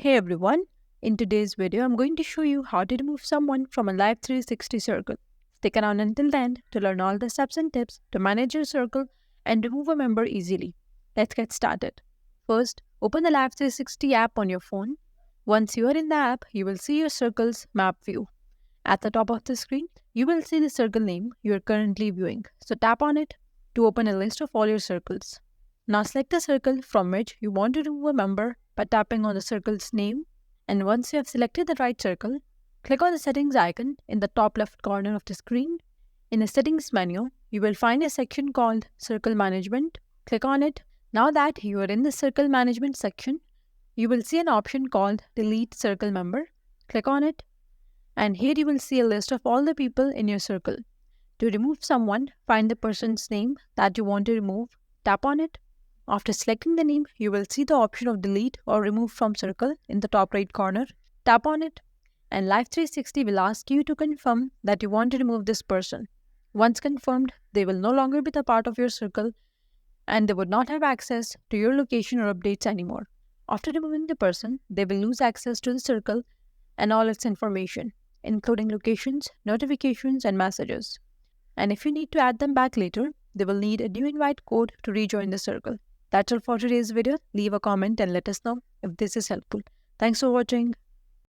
Hey everyone, in today's video I'm going to show you how to remove someone from a Life360 circle. Stick around until the end to learn all the steps and tips to manage your circle and remove a member easily. Let's get started. First, open the Life360 app on your phone. Once you are in the app, you will see your circle's map view. At the top of the screen, you will see the circle name you are currently viewing. So tap on it to open a list of all your circles. Now select the circle from which you want to remove a member by tapping on the circle's name, and once you have selected the right circle, click on the settings icon in the top left corner of the screen. In the settings menu, you will find a section called Circle Management. Click on it. Now that you are in the Circle Management section, you will see an option called Delete Circle Member. Click on it, and here you will see a list of all the people in your circle. To remove someone, find the person's name that you want to remove, tap on it. After selecting the name, you will see the option of delete or remove from circle in the top right corner. Tap on it, and Life360 will ask you to confirm that you want to remove this person. Once confirmed, they will no longer be the part of your circle and they would not have access to your location or updates anymore. After removing the person, they will lose access to the circle and all its information, including locations, notifications, and messages. And if you need to add them back later, they will need a new invite code to rejoin the circle. That's all for today's video. Leave a comment and let us know if this is helpful. Thanks for watching.